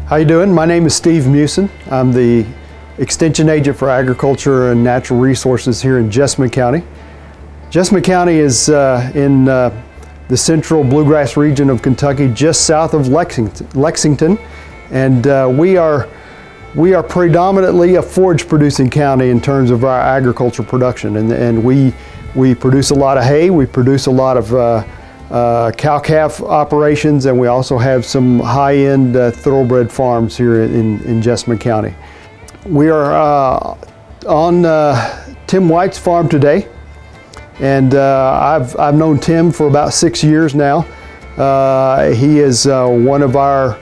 How you doing? My name is Steve Musin. I'm the Extension Agent for Agriculture and Natural Resources here in Jessamine County. Jessamine County is in the central bluegrass region of Kentucky, just south of Lexington, and we are predominantly a forage producing county in terms of our agriculture production, and we produce a lot of hay, we produce a lot of cow-calf operations, and we also have some high-end thoroughbred farms here in Jessamine County. We are on Tim White's farm today, and I've known Tim for about 6 years now. He is one of our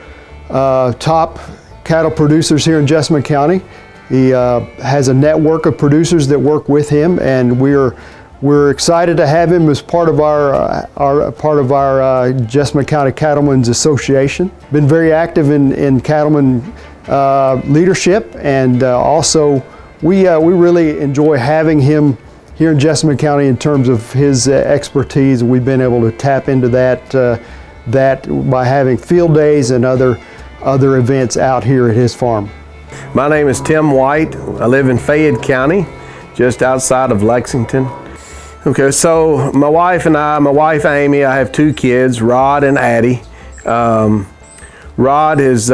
top cattle producers here in Jessamine County. He has a network of producers that work with him, and we're excited to have him as part of our Jessamine County Cattlemen's Association. Been very active in cattlemen leadership, and also we really enjoy having him here in Jessamine County in terms of his expertise. We've been able to tap into that by having field days and other events out here at his farm. My name is Tim White. I live in Fayette County, just outside of Lexington. Okay, so my wife Amy, I have 2 kids, Rod and Addie. Rod has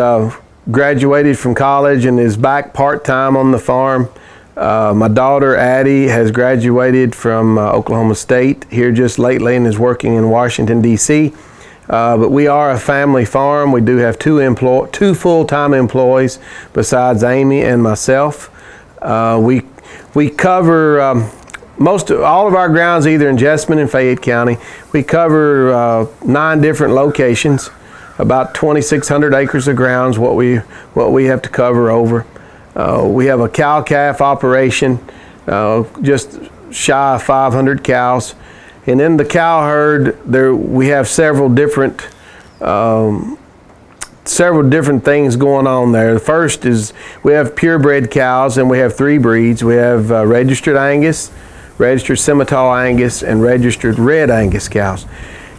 graduated from college and is back part-time on the farm. My daughter Addie has graduated from Oklahoma State here just lately and is working in Washington, D.C. But we are a family farm. We do have 2 full-time employees besides Amy and myself. We cover all of our grounds either in Jessamine and Fayette County. We cover 9 different locations, about 2,600 acres of grounds what we have to cover over. We have a cow-calf operation, just shy of 500 cows. And in the cow herd, we have several different things going on there. The first is we have purebred cows, and we have 3 breeds. We have registered Angus, registered Simmental Angus, and registered Red Angus cows.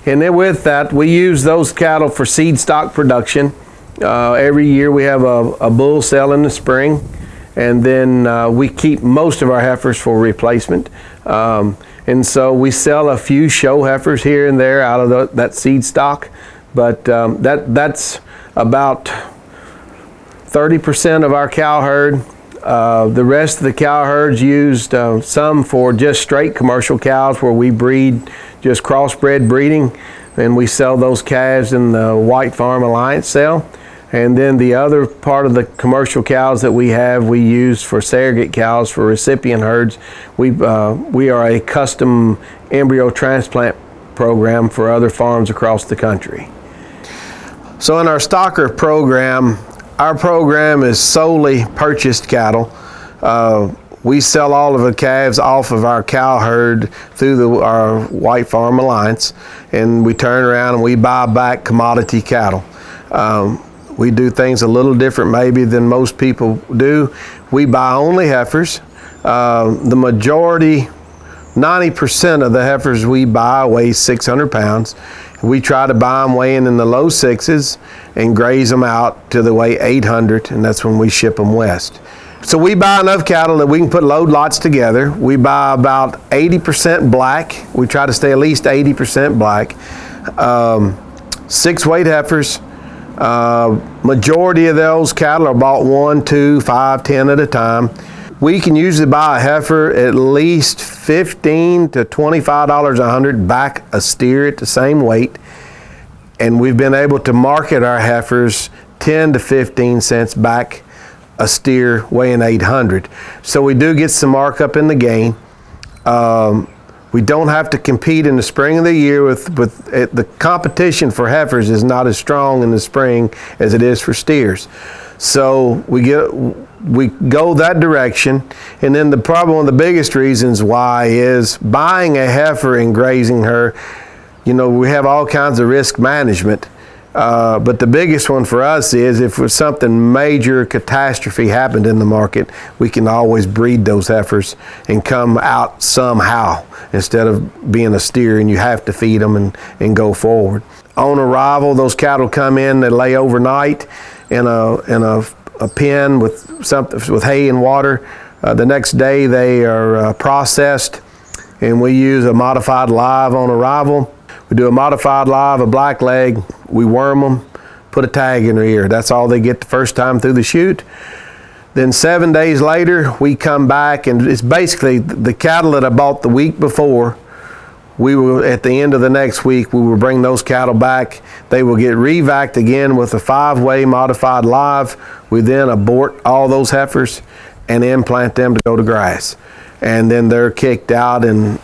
And then with that, we use those cattle for seed stock production. Every year we have a bull sale in the spring, and then we keep most of our heifers for replacement. And so we sell a few show heifers here and there out of that seed stock, but that's about 30% of our cow herd. The rest of the cow herd's used some for just straight commercial cows where we breed just crossbred breeding, and we sell those calves in the White Farm Alliance sale. And then the other part of the commercial cows that we have, we use for surrogate cows for recipient herds. We are a custom embryo transplant program for other farms across the country. So in our stocker program, our program is solely purchased cattle. We sell all of the calves off of our cow herd through our White Farm Alliance, and we turn around and we buy back commodity cattle. We do things a little different maybe than most people do. We buy only heifers. The majority, 90% of the heifers we buy weigh 600 pounds. We try to buy them weighing in the low 6s and graze them out till they weigh 800, and that's when we ship them west. So we buy enough cattle that we can put load lots together. We buy about 80% black. We try to stay at least 80% black. 6 weight heifers. Majority of those cattle are bought 1, 2, 5, 10 at a time. We can usually buy a heifer at least $15 to $25 a hundred back a steer at the same weight, and we've been able to market our heifers 10 to 15 cents back a steer weighing 800. So we do get some markup in the gain. We don't have to compete in the spring of the year with the competition for heifers is not as strong in the spring as it is for steers. So we go that direction. And then one of the biggest reasons why is buying a heifer and grazing her. You know, we have all kinds of risk management. But the biggest one for us is if something major catastrophe happened in the market, we can always breed those heifers and come out somehow instead of being a steer and you have to feed them and go forward. On arrival, those cattle come in, they lay overnight, in a pen with hay and water. The next day they are processed, and we use a modified live on arrival. We do a modified live, a black leg, we worm them, put a tag in their ear. That's all they get the first time through the chute. Then 7 days later, we come back, and it's basically the cattle that I bought the week before. We will, at the end of the next week, we will bring those cattle back. They will get revacked again with a 5-way modified live. We then abort all those heifers and implant them to go to grass. And then they're kicked out, and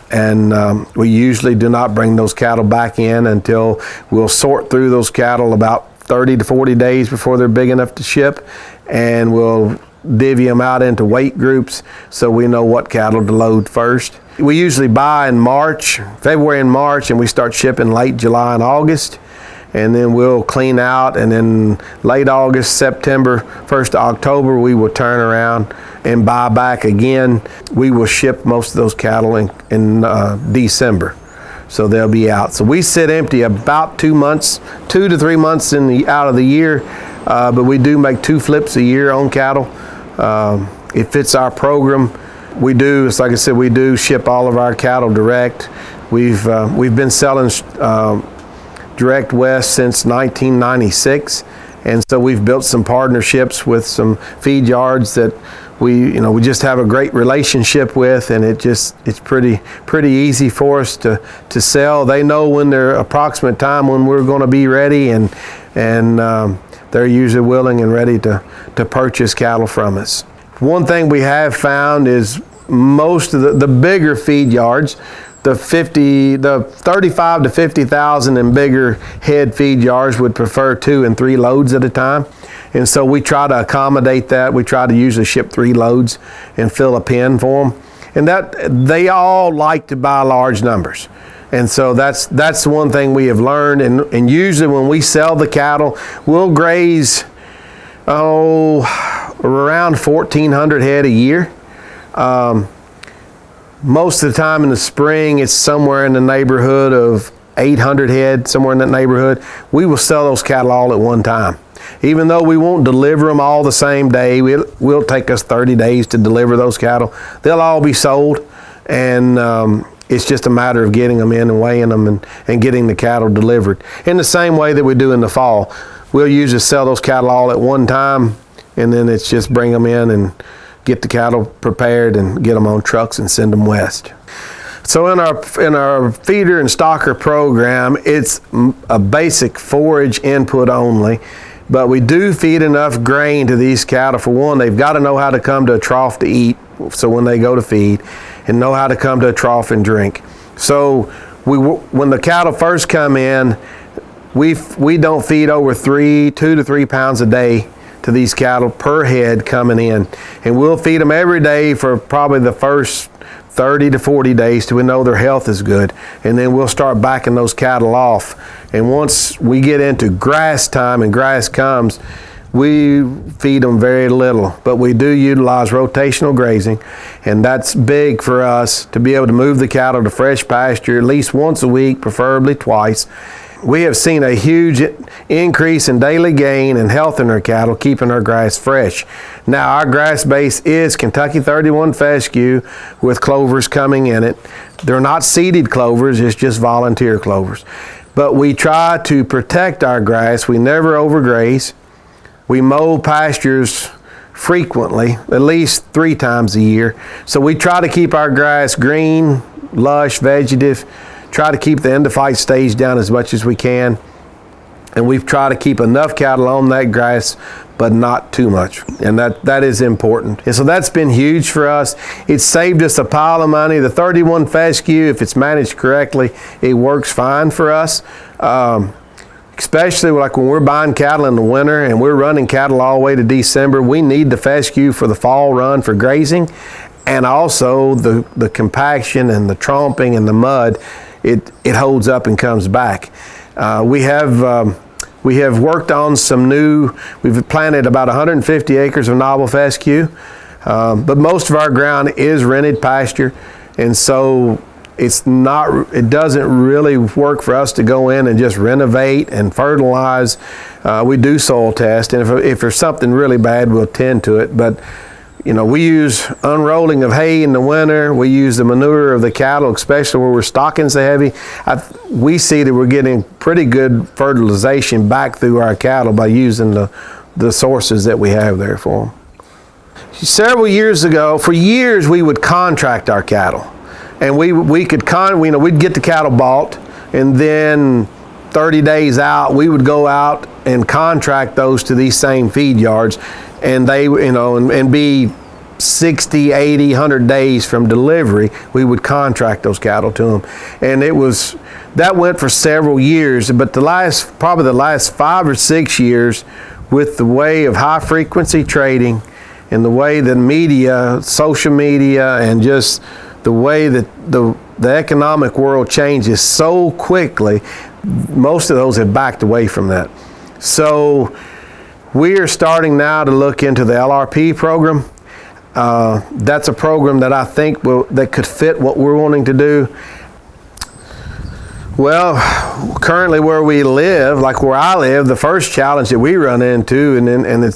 we usually do not bring those cattle back in until we'll sort through those cattle about 30 to 40 days before they're big enough to ship, and we'll divvy them out into weight groups so we know what cattle to load first. We usually buy in February and March, and we start shipping late July and August, and then we'll clean out, and then late August, September, 1st of October, we will turn around and buy back again. We will ship most of those cattle in December, so they'll be out. So we sit empty about 2 to 3 months out of the year, but we do make 2 flips a year on cattle. It fits our program. We do, it's like I said, we do ship all of our cattle direct. We've been selling direct west since 1996, and so we've built some partnerships with some feed yards that we just have a great relationship with, and it's pretty easy for us to sell. They know when their approximate time when we're going to be ready, and they're usually willing and ready to purchase cattle from us. One thing we have found is most of the bigger feed yards, the 35 to 50,000 and bigger head feed yards would prefer 2 and 3 loads at a time. And so we try to accommodate that. We try to usually ship 3 loads and fill a pen for them. And that they all like to buy large numbers. And so that's one thing we have learned. And usually when we sell the cattle, we'll graze around 1,400 head a year. Most of the time in the spring, it's somewhere in the neighborhood of 800 head, somewhere in that neighborhood. We will sell those cattle all at one time. Even though we won't deliver them all the same day, will take us 30 days to deliver those cattle. They'll all be sold, and it's just a matter of getting them in and weighing them and getting the cattle delivered. In the same way that we do in the fall. We'll usually sell those cattle all at one time, and then it's just bring them in and get the cattle prepared and get them on trucks and send them west. So in our feeder and stocker program, it's a basic forage input only, but we do feed enough grain to these cattle. For one, they've got to know how to come to a trough to eat, so when they go to feed, and know how to come to a trough and drink. So when the cattle first come in, we don't feed over 2 to 3 pounds a day to these cattle per head coming in, and we'll feed them every day for probably the first 30 to 40 days till we know their health is good, and then we'll start backing those cattle off. And once we get into grass time and grass comes, we feed them very little, but we do utilize rotational grazing, and that's big for us to be able to move the cattle to fresh pasture at least once a week, preferably twice. We have seen a huge increase in daily gain and health in our cattle, keeping our grass fresh. Now, our grass base is Kentucky 31 fescue with clovers coming in it. They're not seeded clovers, it's just volunteer clovers. But we try to protect our grass. We never overgraze. We mow pastures frequently, at least 3 times a year. So we try to keep our grass green, lush, vegetative, try to keep the endophyte stage down as much as we can. And we've tried to keep enough cattle on that grass, but not too much. And that is important. And so that's been huge for us. It's saved us a pile of money. The 31 fescue, if it's managed correctly, it works fine for us. Especially like when we're buying cattle in the winter and we're running cattle all the way to December, we need the fescue for the fall run for grazing, and also the compaction and the tromping and the mud, it holds up and comes back. We have worked on we've planted about 150 acres of novel fescue, but most of our ground is rented pasture, and so it doesn't really work for us to go in and just renovate and fertilize. We do soil test, and if there's something really bad, we'll tend to it. But we use unrolling of hay in the winter. We use the manure of the cattle, especially where we're stocking so heavy. We see that we're getting pretty good fertilization back through our cattle by using the sources that we have there for them. Several years ago, for years, we would contract our cattle. And we'd get the cattle bought, and then 30 days out, we would go out and contract those to these same feed yards, and they, and be 60, 80, 100 days from delivery, we would contract those cattle to them. And that went for several years, but probably the last 5 or 6 years, with the way of high frequency trading and the way that media, social media, and just the way that the economic world changes so quickly, most of those have backed away from that. So we are starting now to look into the LRP program. That's a program that I think that could fit what we're wanting to do. Well, currently where we live, like where I live, the first challenge that we run into, and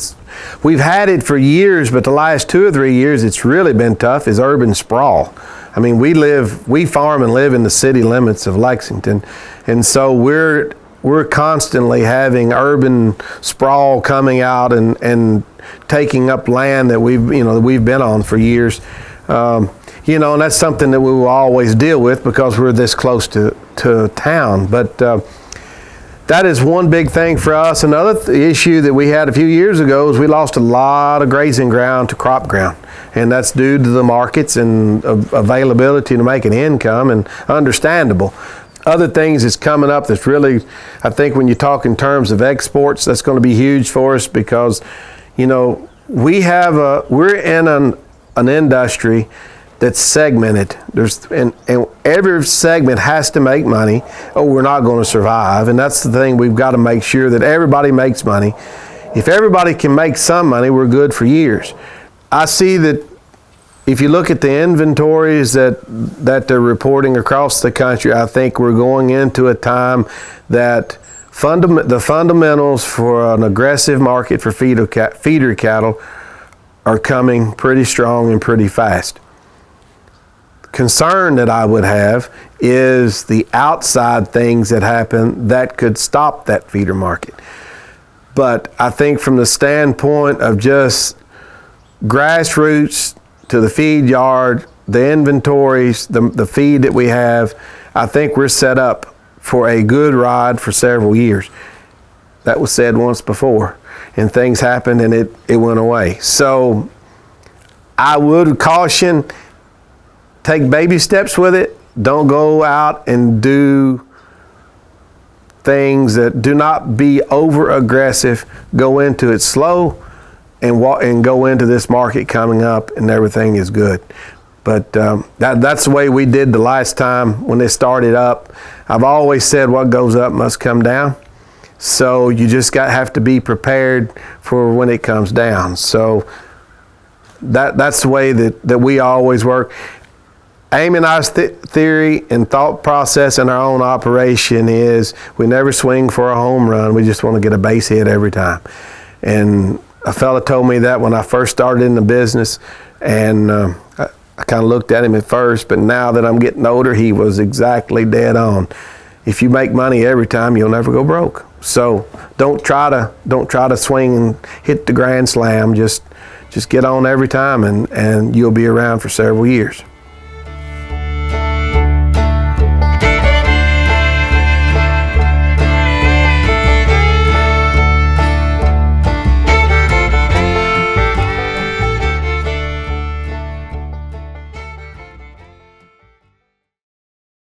we've had it for years, but the last 2 or 3 years it's really been tough, is urban sprawl. I mean, we farm and live in the city limits of Lexington, and so we're constantly having urban sprawl coming out and taking up land that we've been on for years. And that's something that we will always deal with because we're this close to town. But that is one big thing for us. Another issue that we had a few years ago is we lost a lot of grazing ground to crop ground. And that's due to the markets and availability to make an income, and understandable. Other things that's coming up that's really, I think when you talk in terms of exports, that's going to be huge for us because, we're in an industry that's segmented. And every segment has to make money or we're not going to survive. And that's the thing, we've got to make sure that everybody makes money. If everybody can make some money, we're good for years. I see that if you look at the inventories that they're reporting across the country, I think we're going into a time that the fundamentals for an aggressive market for feeder cattle are coming pretty strong and pretty fast. Concern that I would have is the outside things that happen that could stop that feeder market. But I think from the standpoint of just grassroots to the feed yard, the inventories, the feed that we have, I think we're set up for a good ride for several years. That was said once before, and things happened and it went away. So I would caution, take baby steps with it. Don't go out and do things that do not be over aggressive. Go into it slow and go into this market coming up and everything is good. But that's the way we did the last time when it started up. I've always said what goes up must come down. So you just have to be prepared for when it comes down. So that's the way that we always work. Amy and I's theory and thought process in our own operation is we never swing for a home run. We just want to get a base hit every time. And a fella told me that when I first started in the business, and I kind of looked at him at first, but now that I'm getting older, he was exactly dead on. If you make money every time, you'll never go broke. So don't try to swing and hit the grand slam. Just get on every time, and you'll be around for several years.